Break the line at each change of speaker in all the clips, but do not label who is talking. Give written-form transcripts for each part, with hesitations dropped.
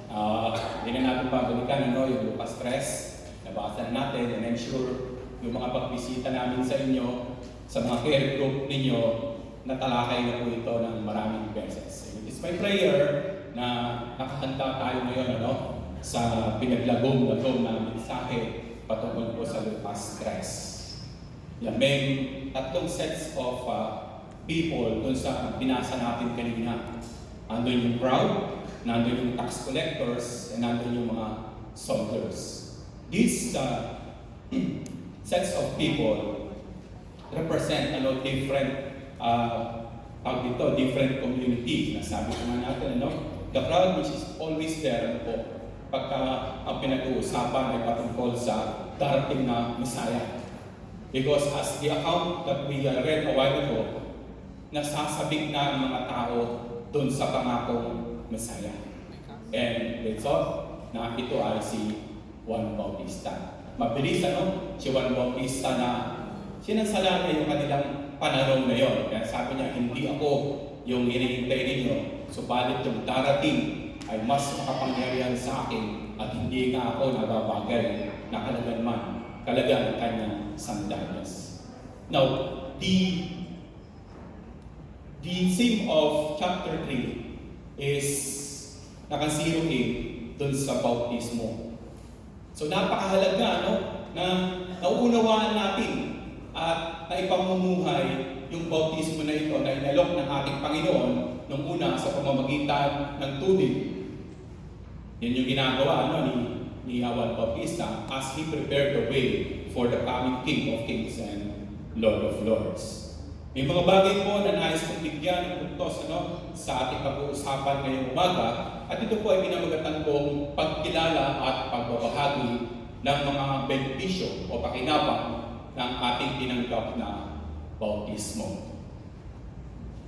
Hindi na natin babalikan yung Lucas 3. Nabasa na natin, and I'm sure yung mga pagbisita namin sa inyo, sa mga care group ninyo, natalakay na po ito ng maraming beses. And it is my prayer na nakahanda tayo ngayon sa pinaglagom-lagom na mensahe patungkol po sa Lucas 3. May tatlong sets of people dun sa binasa natin kanina. Nandun yung crowd, nandun yung tax collectors, and nandun yung mga soldiers. These sets of people represent different different communities. Nasabi ko nga natin, the crowd which is always there pagka ang pinag-uusapan ay patungkol sa darating na Messiah. Because as the account that we read a while ago, nasasabik na ang mga tao dun sa pangakong Messiah. And they thought na ito ay si Juan Bautista. Mabilis si Juan Bautista na sinansala niya yung kanilang panahon na yun. Kaya sabi niya, hindi ako yung hinihintay ninyo, subalit yung darating ay mas makapangyarihan sa akin at hindi nga ako nababagay na kalagan ng kanyang sandalias. Now, the theme of chapter 3 is nakasiro dun sa bautismo. So napakahalaga na nauunawaan natin at naipamumuhay yung bautismo na ito na inalok ng ating Panginoon nung una sa pamamagitan ng tubig. Yan yung ginagawa ni Juan Bautista as he prepared the way for the coming King of Kings and Lord of Lords. May mga bagay po na nais kong bigyan ng puntos sa ating pag-uusapan ngayong umaga, at ito po ay pinamagatan kong pagkilala at pagbabahagi ng mga benepisyo o pakinabang ng ating tinanggap na bautismo.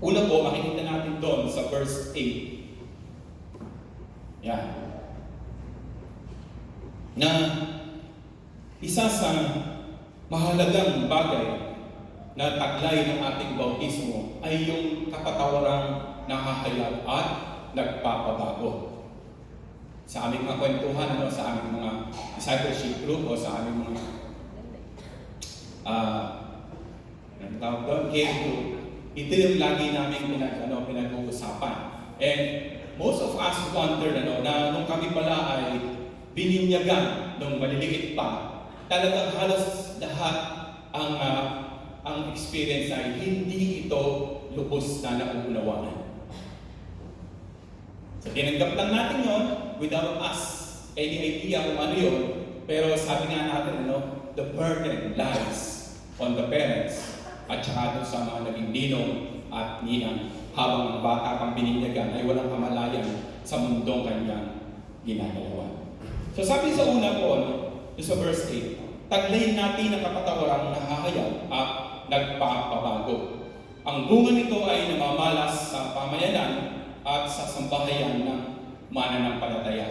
Una po, makikita natin doon sa verse 8. Yan. Na isa sa mahalagang bagay na taglay ng ating bautismo ay yung kapatawarang nakahayag at nagpapabago. Sa aming mga kwentuhan, sa aming mga discipleship group o sa aming mga care group, ito yung lagi namin pinag-uusapan. And most of us wonder na nung kami pala ay bininyagan nung maliliit pa, talagang halos lahat ang experience ay hindi ito lubos na nauunawaan. So tinanggap lang natin yun without us any idea kung ano yun, pero sabi nga natin the burden lies on the parents at saka doon sa mga naging ninong at ninang habang ang bata pang bininyagan ay walang kamalayan sa mundong kanyang ginagalawan. So sabi sa una po, sa verse 8, taglayin natin ang kapatawarang nakahayag at nagpapabago. Ang bunga nito ay namamalas sa pamayanan at sa sambahayan ng mananampalataya.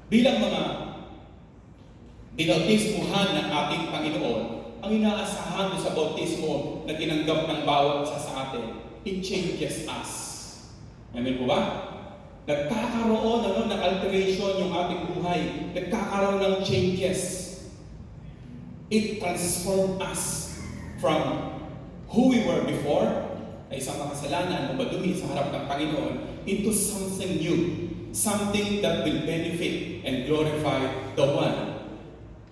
Bilang mga binautismuhan ng ating Panginoon, ang inaasahan sa bautismo na tinanggap ng bawat isa sa atin, it changes us. Amen po ba? Nagkakaroon ng alteration yung ating buhay. Nagkakaroon ng changes. It transforms us from who we were before, na isang makasalanan o madumi sa harap ng Panginoon, into something new. Something that will benefit and glorify the one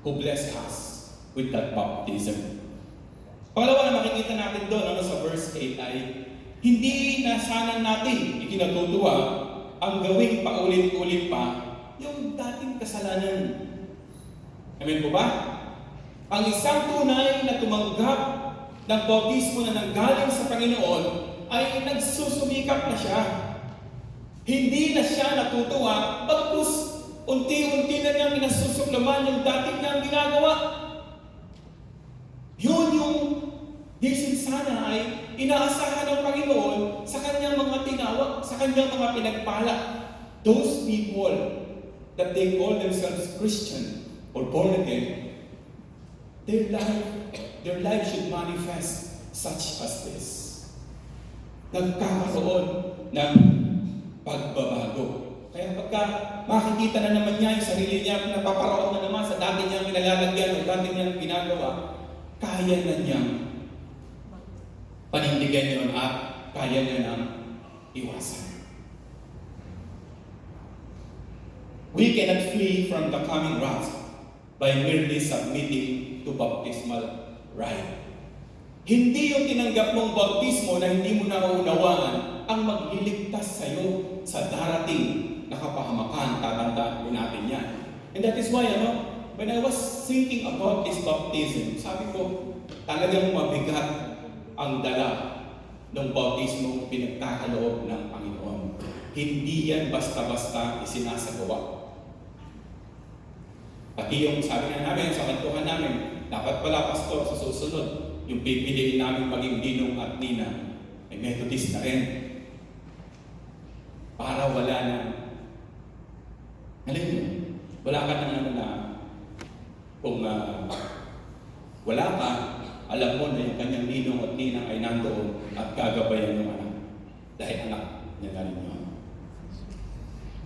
who blessed us with that baptism. Pangalawa na makikita natin doon sa verse 8 ay hindi na sana natin ikinatutuwa ang gawing paulit-ulit pa yung dating kasalanan. Amen po ba? Ang isang tunay na tumanggap ng bautismo na nanggaling sa Panginoon ay nagsusumikap na siya. Hindi na siya natutuwa, bagkus unti-unti na niyang pinasusuklaman yung dating niyang ginagawa. Yun yung disin sana ay inaasahan ng Panginoon sa kanyang mga tinawag, sa kanyang mga pinagpala. Those people that they call themselves Christian or born again, their life should manifest such as this. Nagkakaroon ng pagbabago. Kaya pagka makikita na naman niya yung sarili niya, napaparoon na naman sa dati niyang pinalalagyan o dati niyang ginagawa, kaya na niyang panindigan yun at kaya niya nang iwasan. We cannot flee from the coming wrath by merely submitting to baptismal rite. Hindi yung tinanggap mong baptismo na hindi mo nauunawaan ang magliligtas sa iyo sa darating na kapahamakan. Tatandaan din natin yan. And that is why, when I was thinking about this baptism, sabi ko, talagang mabigat ang dala ng baptismo pinagkakaloob ng Panginoon. Hindi yan basta-basta isinasagawa. Pati yung sabi nga namin sa kantuhan namin, dapat pala pastor sa susunod, yung pipiliin namin maging ninong at nina, ay Methodist na rin. Para wala na, alam mo, wala ka nang kung wala ka, alam mo na yung kanyang ninong at ninang ay nandoon at gagabayan ng anak. Dahil anak niya na rin yun.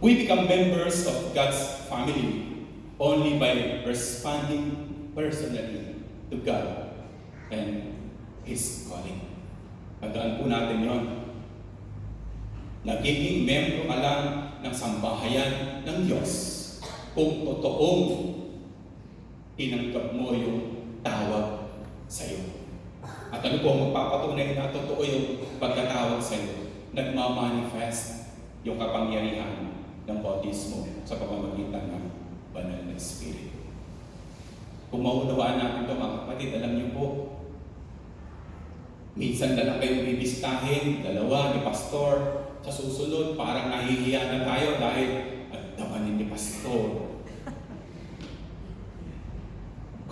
We become members of God's family only by responding personally to God and His calling. Tandaan po natin yun. Nagiging membro ka lang ng sambahayan ng Diyos kung totoong tinanggap mo yung tawag sa iyo. At ano po magpapatunay na totoo yung pagkatawag sa iyo? Nagmamanifest yung kapangyarihan ng bautismo sa pamamagitan ng banal na Espiritu. Kung maunawaan natin ito, mga kapatid, alam niyo po, minsan na lang kayong bibisitahin, dalawa ni pastor, sa susunod, parang nahihiya na tayo dahil ang damanin ni pastor.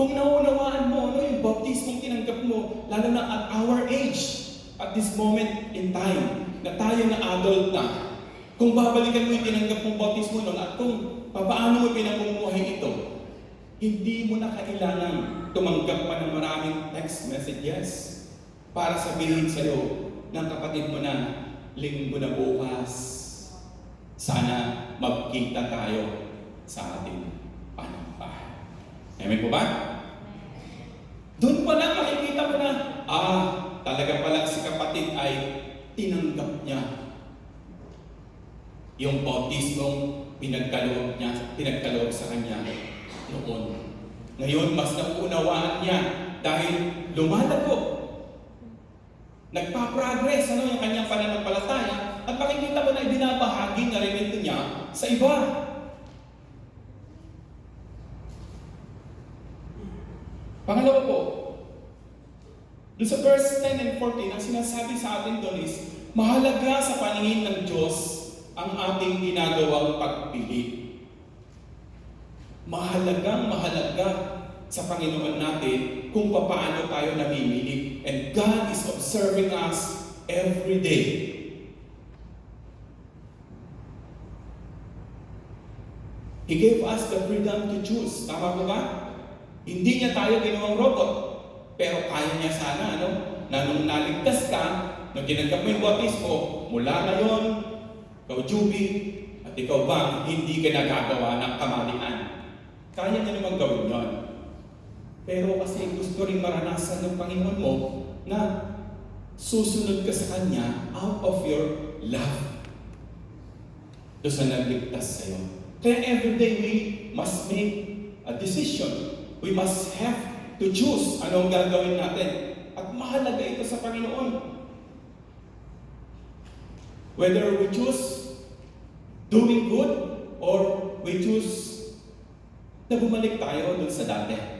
Kung naunawaan mo, yung baptismong tinanggap mo, lalo na at our age, at this moment in time, na tayo na adult na, kung babalikan mo yung tinanggap mong baptismo noon at kung paano mo pinamumuhay ito, hindi mo na kailangan tumanggap pa ng maraming text messages para sabihin sa iyo ng kapatid mo na linggo na bukas, sana magkita tayo sa ating panambahan. Amen po ba? Doon pa lang makikita mo na, talaga palang si kapatid ay tinanggap niya yung bautismong pinagkaloob sa kanya noon. Ngayon, mas nauunawaan niya dahil lumalago. Nagpa-progress yung kanyang pananampalataya at makikita mo na ibinabahagi na rin ito niya sa iba. Pangalawa po, doon sa verse 10 and 14, ang sinasabi sa atin doon is, mahalaga sa paningin ng Diyos ang ating ginagawang pagpili. Mahalaga sa Panginoon natin kung paano tayo namimili. And God is observing us every day. He gave us the freedom to choose. Tama po ba? Hindi niya tayo ginawang robot. Pero kaya niya sana, na nung naligtas ka, nung ginagap mo yung bautismo, mula ngayon, ikaw Juby, at ikaw bang hindi ka nagagawa ng kamalian. Kaya niya naman gawin yun. Pero kasi gusto rin maranasan ng Panginoon mo na susunod ka sa Kanya out of your love. Doon sa nagligtas sa iyo. Kaya everyday we must make a decision. We must have to choose anong gagawin natin. At mahalaga ito sa Panginoon. Whether we choose doing good or we choose na bumalik tayo dun sa dati.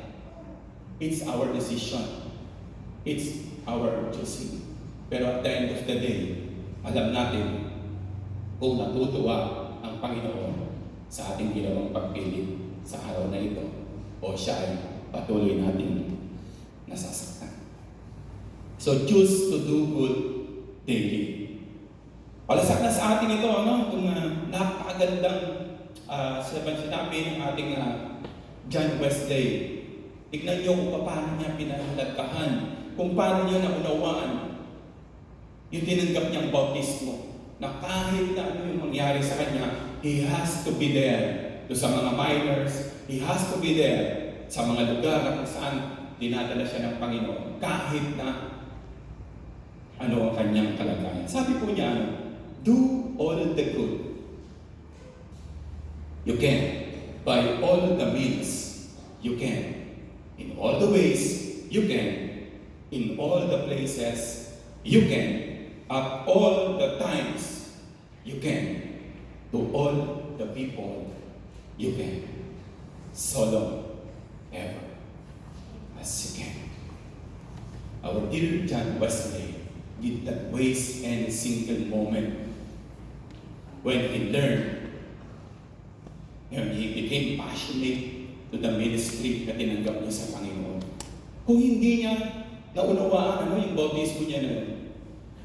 It's our decision. It's our choosing. Pero at the end of the day, alam natin kung natutuwa ang Panginoon sa ating ginawang pagpili sa araw na ito o siya ay patuloy natin nasasaktan. So choose to do good daily. Palasak na sa atin ito, kung napakagandang sinabi ng ating John Wesley. Tignan niyo kung paano niya pinahalagahan, kung paano niya naunawaan yung tinanggap niyang bautismo, na kahit na ano yung mangyari sa kanya, He has to be there. Doon sa mga minors, He has to be there sa mga lugar na kung saan dinadala siya ng Panginoon. Kahit na ano ang kanyang kalagayan. Sabi po niya, do all the good you can, by all the means you can, in all the ways you can, in all the places you can, at all the times you can, to all the people you can, so long ever as you can. Our dear John Wesley did not waste any single moment when he learned and he became passionate to the ministry na tinanggap niya sa Panginoon. Kung hindi niya naunawaan yung bautismo niya na yun,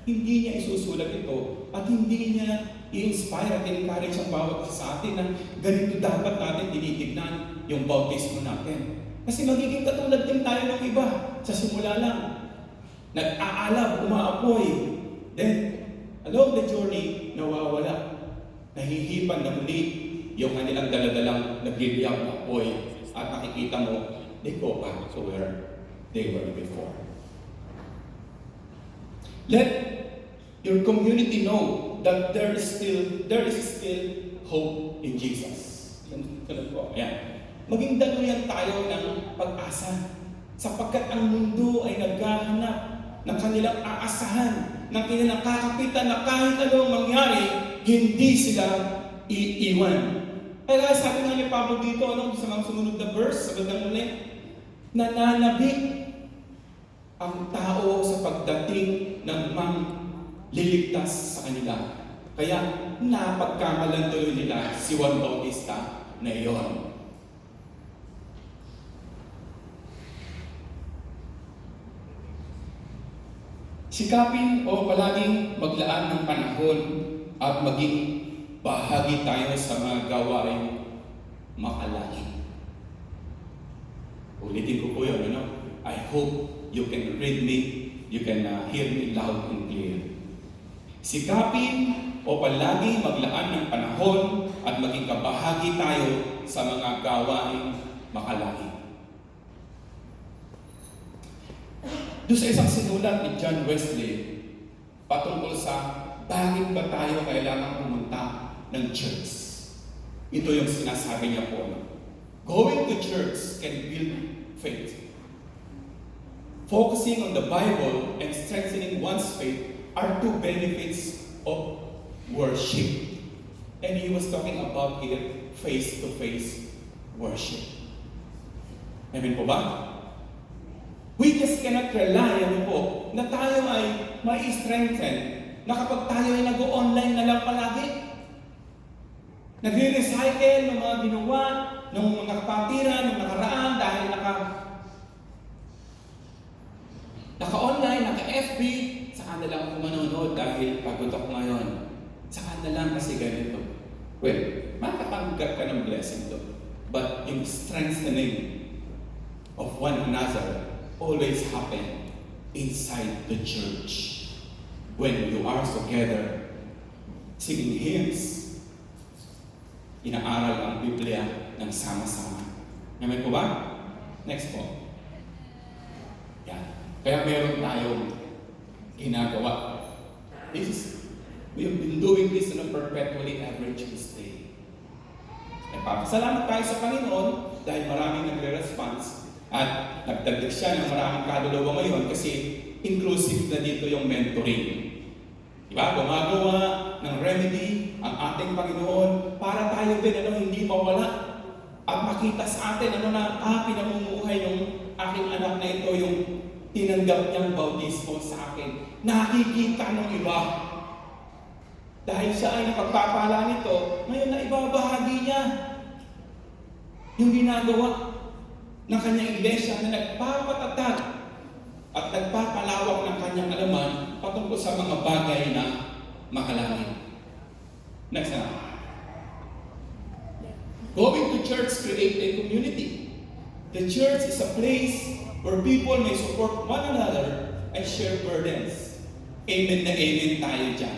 hindi niya isusulat ito at hindi niya i-inspire at encourage ang bawat isa sa atin na ganito dapat natin tinitignan yung bautismo natin. Kasi magiging katulad din tayo ng iba sa simula lang. Nag-aalab, umaapoy. Then, along the journey, nawawala. Nahihipan na muli yung kanilang daladalang nagliliyab na apoy at makikita mo, they go back to where they were before. Let your community know that there is still hope in Jesus. Ganun po. Ayan. Maging daluyan tayo ng pag-asa sapagkat ang mundo ay naghahanap ng kanilang aasahan, ng kanilang kakapitan na kahit anong mangyari, hindi sila iiwan. Kaya sabi nga ni Pablo dito, sa mga sumunod na verse, sa bandang ulit, nananabik ang tao sa pagdating ng liligtas sa kanila. Kaya napagkamalan tuloy nila si Juan Bautista na iyon. Sikapin o palaging maglaan ng panahon at maging bahagi tayo sa mga gawain makalain. Ulitin ko po yun, I hope you can read me, you can hear me loud and clear. Sikapin o palaging maglaan ng panahon at maging kabahagi tayo sa mga gawain makalain. Doon sa isang sinulat ni John Wesley patungkol sa bakit ba tayo kailangan pumunta ng church. Ito yung sinasabi niya po. Going to church can build faith. Focusing on the Bible and strengthening one's faith are two benefits of worship. And he was talking about here face-to-face worship. Amen po ba? We just cannot rely na tayo ay mai-strengthen na kapag tayo ay nag-online na lang palagi. Nagre-recycle ng mga ginawa, ng mga kapatiran, ng nakaraan dahil naka-online, naka-FB, saan na lang ako manonood dahil pagod ako ngayon. Saan na lang kasi ganito. Well, makatanggap ka ng blessing to. But yung strengthening of one another always happen inside the church. When you are together, singing hymns, inaaral ang Biblia ng sama-sama. Amen po ba? Next po. Yan. Kaya meron tayong ginagawa. We have been doing this on a perpetually every Tuesday. Nagpapasalamat tayo sa Panginoon dahil maraming nagre-response at nagdagdag siya ng maraming kaluluwa ngayon kasi inclusive na dito yung mentoring. Diba? Gumagawa ng remedy ang ating Panginoon para tayo din hindi mawala at makita sa atin pinamumuhay ng aking anak na ito yung tinanggap niyang bautismo sa akin. Nakikita ng iba. Dahil siya ay napagpapala nito, ngayon na ibabahagi niya yung ginagawa ng kanyang iglesia na nagpapatatag at nagpapalawak ng kanyang alaman patungkol sa mga bagay na makalangin. Next na. Going to church create a community. The church is a place where people may support one another and share burdens. Amen na amen tayo dyan.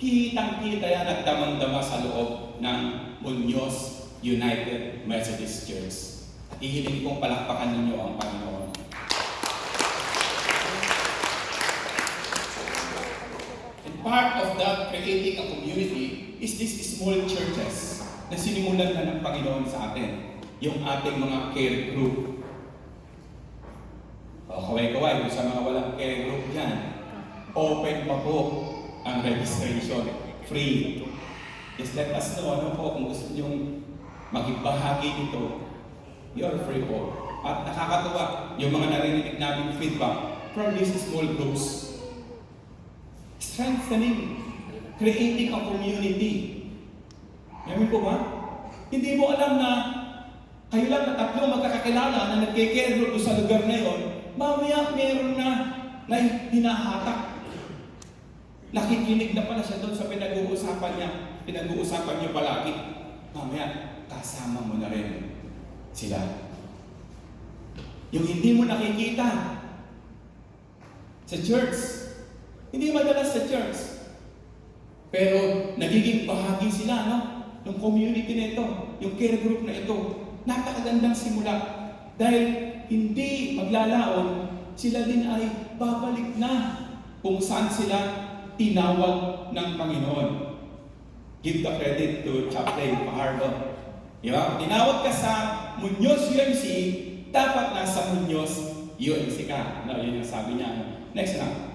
Kitang-kita yan at damang-dama sa loob ng Muñoz United Methodist Church. At hihiling kong palakpakan ninyo ang Panginoon. And part of that creating a community is these small churches na sinimulan na ng Panginoon sa atin. Yung ating mga care group. Kaway-kaway, kung sa mga walang care group dyan, open pa po ang registration. Free. Just let us know, ano po, kung gusto nyo magbahagi nito, you're free po. At nakakatuwa, yung mga narinig namin feedback from these small groups. Strengthening, creating a community. Ngayon po ba? Hindi mo alam na kayo lang na tatlo magkakakilala na nagkikare group sa lugar na yon, mamaya meron na hinahatak. Nakikinig na pala siya doon sa pinag-uusapan niya. Pinag-uusapan niyo palagi. Mamaya, kasama mo na rin sila. Yung hindi mo nakikita sa church, hindi madalas sa church, pero nagiging bahagi sila, no? Yung community na ito, yung care group na ito, napakagandang simula. Dahil hindi maglalaon, sila din ay babalik na kung saan sila tinawag ng Panginoon. Give the credit to Chaplain Pahardo. Diba? Tinawag ka sa Muñoz UMC, dapat nasa Muñoz UMC ka. No, yun yung sabi niya. Next na.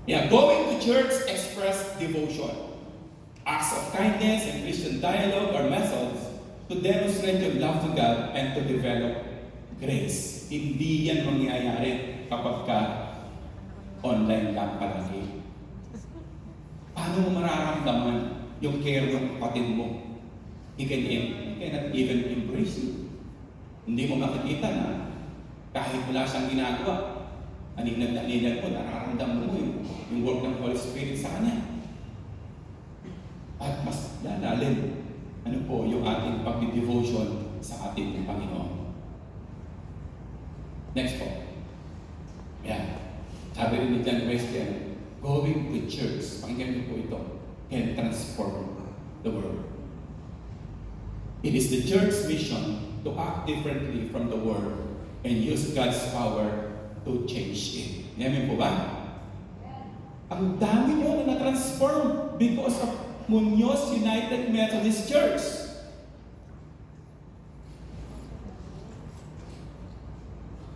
Yeah, going to church express devotion. Acts of kindness and Christian dialogue are methods to demonstrate your love to God and to develop grace. Hindi yan mangyayari kapag ka online lang palagi. Paano mo mararamdaman yung care ng kapatid mo? He cannot even embrace you. Hindi mo makikita na kahit wala siyang ginagawa, aninag mo, nararamdaman mo yung work ng Holy Spirit sa kanya. At mas lalalim, ano po, yung ating pag-devotion sa ating Panginoon. Next po. Yan. Sabi rin ni John Wesley, going to church, pakinggan niyo po ito, can transform the world. It is the church's mission to act differently from the world and use God's power to change it. Amen po ba? Ang dami nyo na na-transform because of Muñoz United Methodist Church.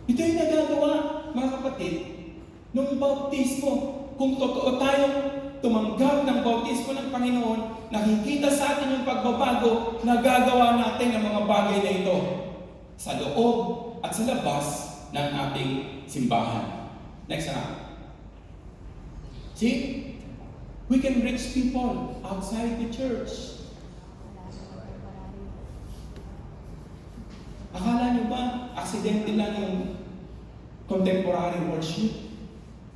Ito yung nagagawa, mga kapatid, nung bautismo. Kung totoo tayong tumanggap ng bautismo ng Panginoon, nakikita sa atin yung pagbabago, nagagawa natin ang mga bagay na ito sa loob at sa labas ng ating simbahan. Next na. See? We can reach people outside the church. Akala nyo ba, aksidente lang yung contemporary worship?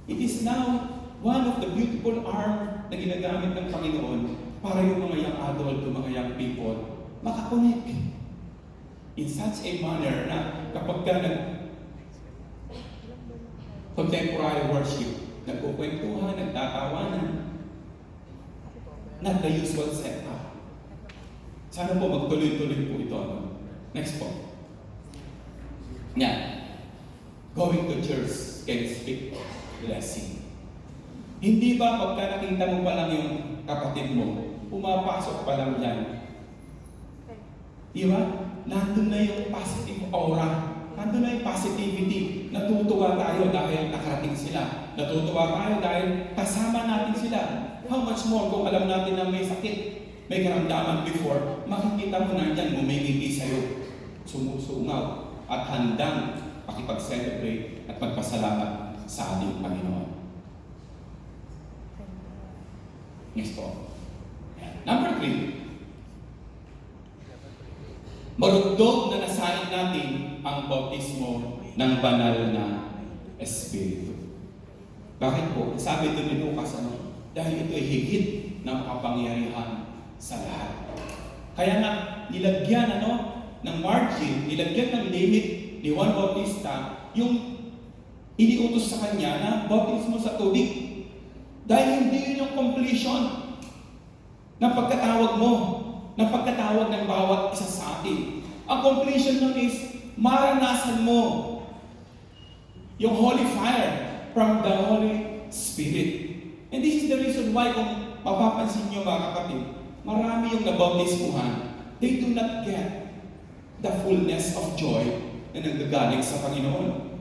It is now one of the beautiful arm na ginagamit ng Panginoon para yung mga young adult, yung mga young people, makakonect in such a manner na kapag ka contemporary worship, nagkukwentuhan, nagtatawanan, not the usual setup. Sana po magtuloy-tuloy po ito. Next po. Yan. Going to church can speak blessing. Hindi ba pagka nakita mo pa lang yung kapatid mo, pumapasok pa lang dyan? Di ba? Nandun na yung positive aura. Nandun na yung positivity. Natutuwa tayo dahil nakarating sila. Natutuwa tayo dahil kasama natin sila. How much more kung alam natin na may sakit, may karamdaman before, makikita mo na dyan, umingiti sa'yo, sumusungaw, at handang pakipag-celebrate at magpasalamat sa ating Panginoon. Next po. Number 3. Marugdog na nasain natin ang bautismo ng banal na Espiritu. Bakit po? Sabi doon ni Lucas, dahil ito ay higit na makapangyarihan sa lahat. Kaya nga, nilagyan ng margin, nilagyan ng limit ni Juan Bautista yung iniutos sa kanya na bautismo sa tubig. Dahil hindi yun yung completion. ng pagkatawag mo, ng pagkatawag ng bawat isa sa atin. Ang completion nun is, maranasan mo yung holy fire from the Holy Spirit. And this is the reason why, kung mapapansin nyo mga kapatid, marami yung nabautismuhan, they do not get the fullness of joy na nanggagaling sa Panginoon.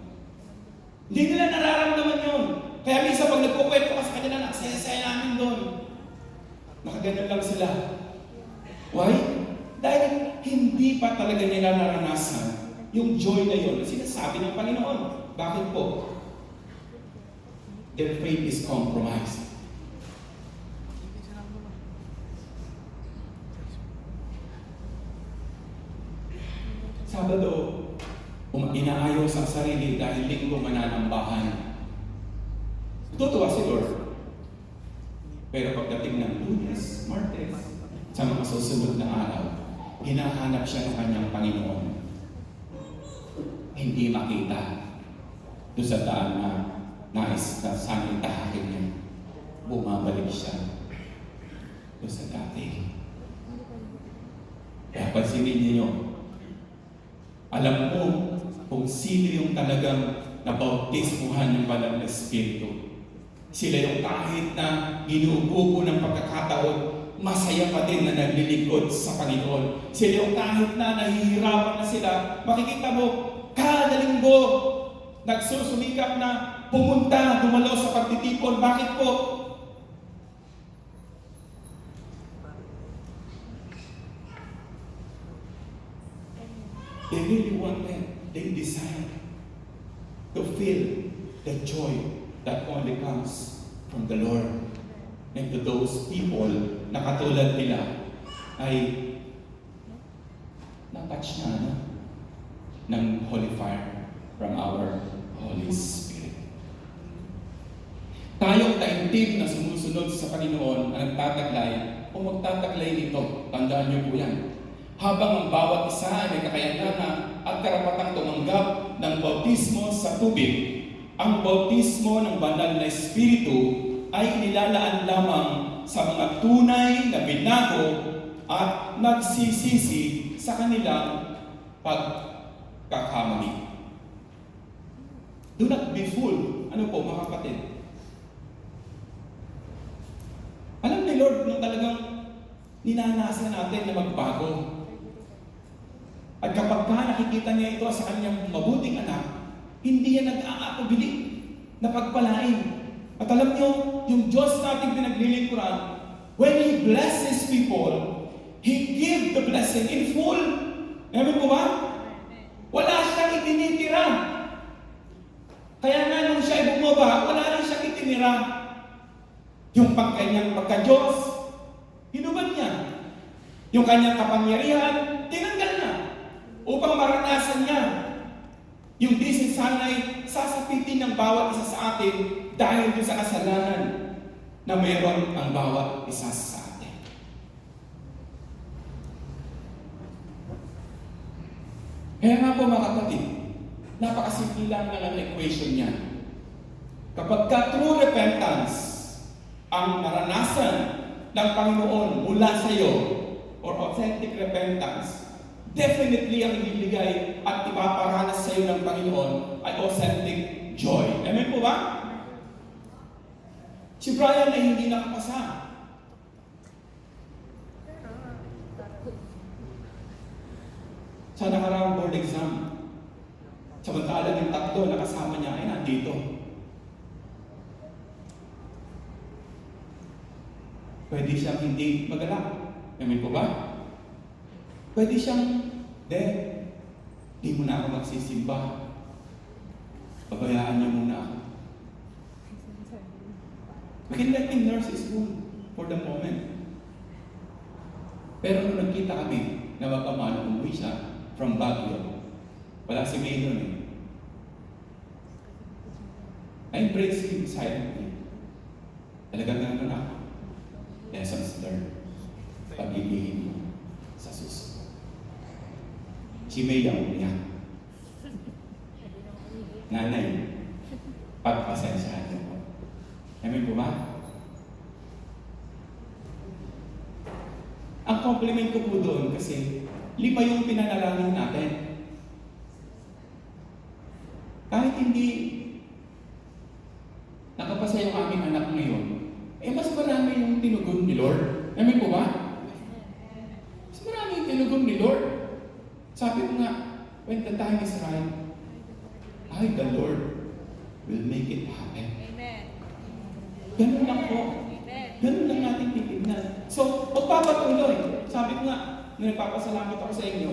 Hindi nila nararamdaman yun. Kaya minsan pag nagkukwento ka sa kanila, nagsaya-saya namin doon. Nakaganon lang sila. Why? Dahil hindi pa talaga nila naranasan yung joy na yun na sinasabi ng Panginoon. Bakit po? Their faith is compromised. Sabado, inaayos ang sarili dahil linggo mananambahan. Tutuwa si Lord. Pero pagdating ng Lunes, Martes, sa mga susunod na araw, hinahanap siya ng kanyang Panginoon. Hindi makita doon sa daan na nais na sana itahakin niya. Bumabalik siya doon sa dati. Kaya pansinin niyo, alam mo kung sino yung talagang nabautismuhan ng Banal na Espiritu. Sila yung kahit na ginuubo ng pagkakataon, masaya pa din na naglilingkod sa Panginoon. Sila yung kahit na nahihirapan na sila, makikita mo, kada linggo, nagsusumikap na pumunta, dumalo sa pagtitipon. Bakit po? They really wanted, they desire to feel the joy that only comes from the Lord. And to those people na katulad nila ay na-touch na ng holy fire from our Holy Spirit. Tayong taimtim na sumusunod sa Panginoon ang nagtataglay o magtataglay nito. Tandaan niyo po yan. Habang ang bawat isa ay may kakayanan at karapatang tumanggap ng bautismo sa tubig, ang bautismo ng Banal na Espiritu ay inilalaan lamang sa mga tunay na binago at nagsisisi sa kanilang pagkakamali. Do not be fooled. Ano po mga kapatid? Alam ni Lord nung talagang ninanasan natin na magbago. At kapag nakikita niya ito sa kanyang mabuting anak, hindi yan nag-aakabili na pagpalain. At alam niyo, yung Diyos nating pinaglilingkuran, when He blesses people, He gives the blessing in full. Amen po ba? Wala siyang itinitira. Kaya nga nung siya ay bumaba, wala rin siyang itinira. Yung kanyang pagka-Diyos, hinubad niya. Yung kanyang kapangyarihan, tinanggal niya. Upang maranasan niya yung di sanay sasapitin ng bawat isa sa atin dahil doon sa kasalanan na mayroon ang bawat isa sa atin. Kaya nga po mga kapatid, napakasimple lang na ang equation niya. Kapag ka true repentance ang naranasan ng Panginoon mula sa iyo, or authentic repentance, definitely ang ibibigay at ipaparanas sa iyo ng Panginoon ay authentic joy. Amen po ba? Si Brian ay hindi nakapasa. Sa nakaraang board exam, samantala yung tatlo na kasama niya ay nandito. Pwede siyang hindi magalak. Amen po ba? Pwede siyang, di mo na ako magsisimba. Pabayaan niyo muna ako. We can let him nurse his wound for the moment. Pero nung nagkita kami na magkamano umuwi siya from Baguio, wala si May nun eh. I embrace him silently. Talagang naman ako. Lessons learned. Pag-ibigin mo sa susunod. Si May ang umiyak. Nanay, pagpasensyahan niyo po. Amen po ba? compliment ko po doon kasi 5 yung pinanalangin natin. Kahit hindi nakapasa yung aming anak ngayon, mas marami yung tinugon ni Lord. Amen po ba? Mas marami yung tinugon ni Lord. Sabi ko nga, when the time is right, the Lord will make it happen.
Amen.
Ganun lang po.
Amen.
Ganun lang natin titignan. So, magpapatuloy. Sabi ko nga, nagpapasalamat ako sa inyo.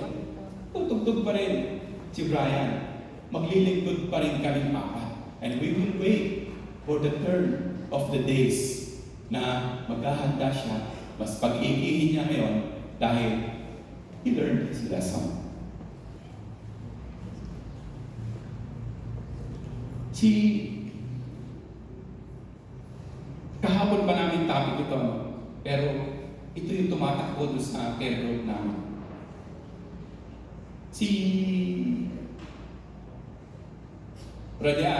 Tutugtog pa rin si Brian. Maglilingkod pa rin kami apat. And we will wait for the turn of the days na maghahanda siya. Mas pag-iigihin niya ngayon dahil he learned his lesson. Kahapon pa namin topic ito, pero ito yung tumatakbo doon sa care group namin. Brother,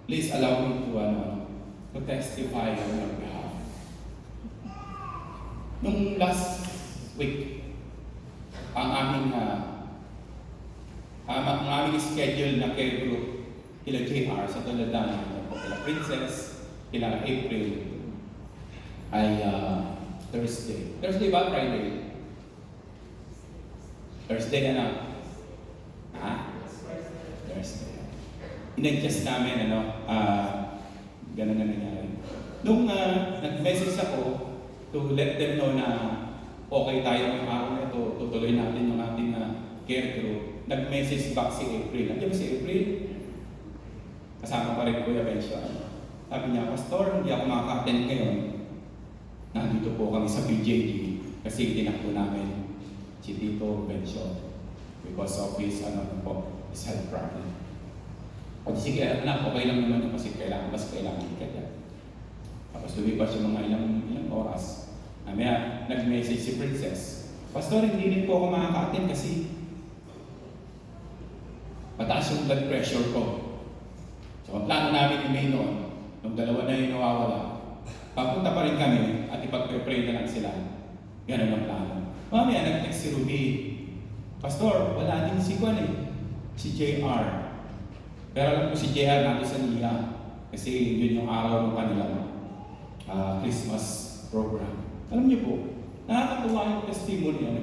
please allow me to testify on your behalf. Nung last week, ang aming schedule na care group kila JR sa Toledano, kila Princess, kila April, ay Thursday. Thursday ba? Friday? Thursday na. Thursday. In-adjust namin, ganun na nangyari. Nung nag-message ako to let them know na okay tayo ng araw na ito, tutuloy natin yung ating care group, nag-message back si April. Nandiyan ba si April? Kasama pa rin Kuya Bencio. Sabi niya, Pastor, hindi ako makaka-attend ngayon. Nandito po kami sa PJG kasi tinakbo namin si Tito Bencio because of his health problem. O sige, anak, okay lang naman yung kasi kailangan ikat yan. Tapos lumipas yung mga ilang oras. Mamaya, nag-message si Princess, Pastor, hindi rin po ako makaka-attend kasi mataas yung blood pressure ko. So, ang plano namin ni May noon, nung dalawa na yung nawawala, papunta pa rin kami at ipag-pray na lang sila. Ganun ang plano. Mamaya, nag-text si Ruby, Pastor, wala din si si JR. Pero alam ko si JR natin sa NIA kasi yun yung araw ng kanilang Christmas program. Alam niyo po, nakakatuwa yung testimony yan.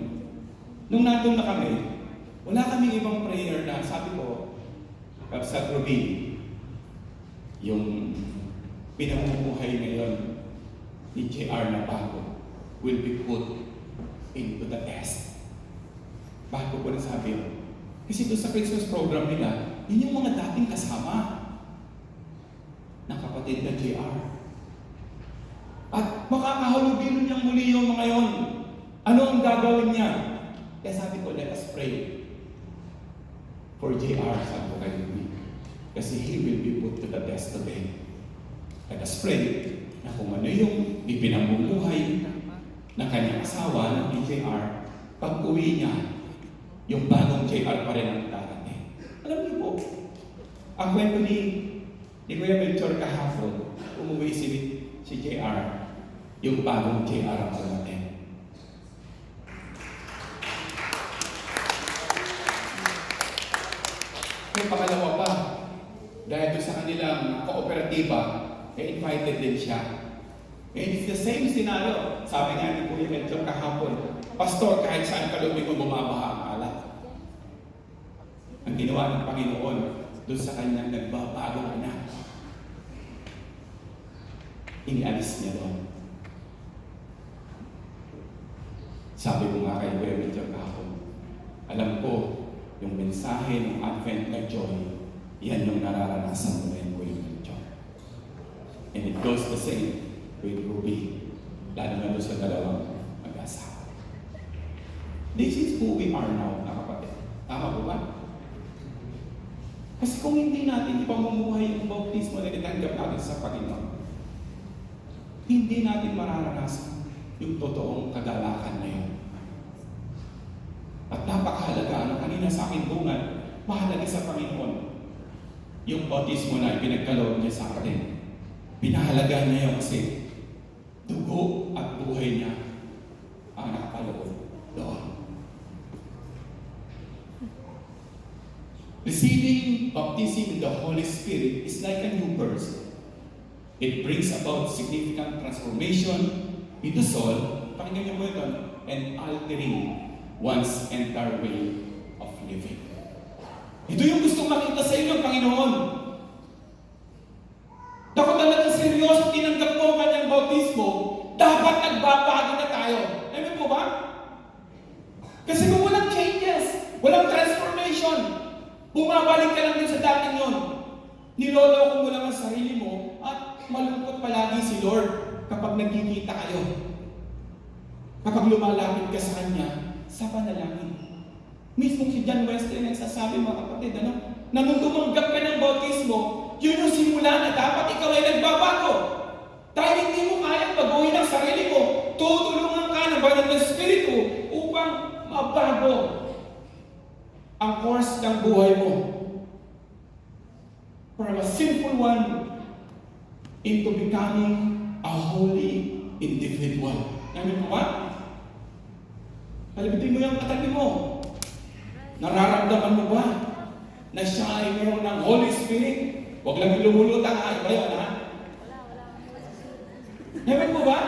Nung nandun na kami, wala kaming ibang prayer na sabi ko, sa Ruby, yung pinamumuhay ngayon ni JR na bago will be put into the test. Bago ko na sabi yun. Kasi doon sa Christmas program nila, yun yung mga dating kasama ng kapatid na JR. At makakahalubilo niyang muli yung mga yon. Ano ang gagawin niya? Kaya sabi ko, let us pray for JR, sabi ko kay Ruby. Kasi he will be put to the test today. Let us pray na kung ano yung ipinamumuhay ng kanyang asawa ng JR, pag uwi niya, yung bagong JR pa rin ang darating. Alam niyo po, ang kwento ni Kuya Melchor kahapon, umuwi si JR, yung bagong JR ang darating. May pangalawa pa, dahil doon sa kanilang kooperatiba, invited din siya. And it's the same scenario. Sabi nga ni Kuya Melchor kahapon, Pastor, kahit saan ka lumiko bumabaha ang alat. Ang ginawa ng Panginoon doon sa kanyang nagbabagong anak, inialis niya doon. Sabi ko nga kay Kuya Melchor kahapon, alam ko, yung mensahe ng Advent na joy, yan yung nararanasan mo rin, Kuya Melchor. And it goes the same with Ruby, lalo na doon sa dalawang mag-asawa. This is who we are now, mga kapatid. Tama po ba? Kasi kung hindi natin ipamumuhay yung bautismo na itanggap natin sa Panginoon, hindi natin mararanasan yung totoong kagalakan na yun. At napakahalaga, kanina sa akin bungan, mahalaga sa Panginoon yung bautismo na ipinagkaloob niya sa atin. Pinahalaga niya yun kasi dugo at buhay niya Receiving baptism in the Holy Spirit is like a new birth. It brings about significant transformation in the soul, pakinggan niyo po ito, and altering one's entire way of living. Ito yung gustong makita sa inyo ng Panginoon. Kung talagang seryoso tinanggap mo ang kanyang bautismo, dapat nagbabago na tayo. Amen po ba? Kasi kung walang changes, walang transformation, bumabalik ka lang din sa dating yon. Niloloko mo lang ang sarili mo at malungkot palagi si Lord kapag nagkikita kayo. Kapag lumalapit ka sa Kanya, sa panalangin. Mismo si John Wesley nagsasabi, mga kapatid, na nung tumanggap ka ng bautismo, yun yung simula na dapat ikaw ay nagbabago. Dahil hindi mo kayang baguhin ang sarili mo, tutulungan ka ng banal na Espiritu upang mabago ang course ng buhay mo. From a sinful one into becoming a holy individual. Amen mo ba? Palibitin mo yung katabi mo. Nararamdaman mo ba na siya ay mayroon ng Holy Spirit? Huwag lang lumulutang, iba yun, ha? Amen mo ba?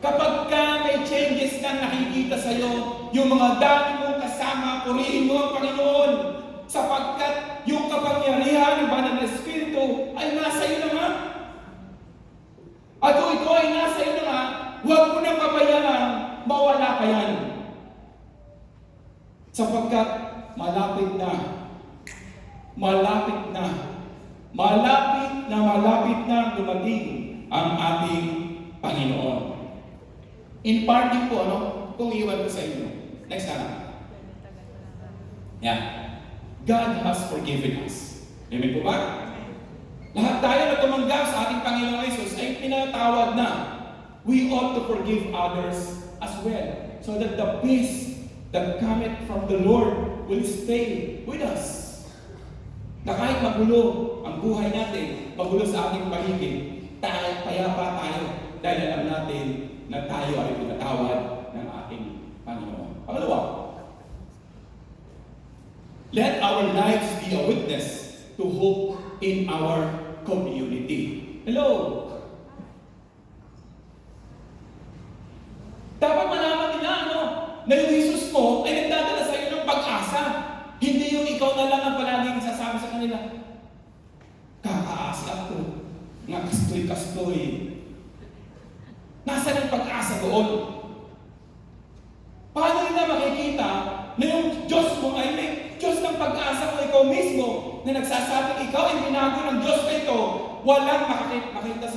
Kapag ka may changes na nakikita sa'yo, yung mga dati mong kasama, purihin mo ang Panginoon, sapagkat yung kapangyarihan ng banal na Espiritu ay nasa iyo na nga. At kung ito ay nasa iyo na nga, huwag mo nang pabayaan, mawala pa yan. Sapagkat malapit na dumating ang ating Panginoon. In parting po, kung iwan ko sa inyo. Next time. Yeah. God has forgiven us. Amen po ba? Lahat tayo na tumanggap sa ating Panginoon Jesus ay pinatawad na. We ought to forgive others as well, so that the peace that cometh from the Lord will stay with us. Na kahit magulo ang buhay natin, magulo sa ating paligid, payapa tayo dahil alam natin na tayo ay pinatawad ng ating Panginoon. Pangalawa, let our lives be a witness to hope in our community. Hello! Dapat malaman nila, na yung Jesus mo ay nagdadala sa iyo ng pag-asa. Hindi yung ikaw na lang ang palaging sasabi sa kanila, kakaasa ko, nga kastoy-kastoy. Nasaan ang pag-asa doon? Paano nila makikita na yung Diyos mo ay may Diyos ng pag-asa mo, ikaw mismo, na nagsasabing ikaw ay binago ng Diyos na ito, walang makakita sa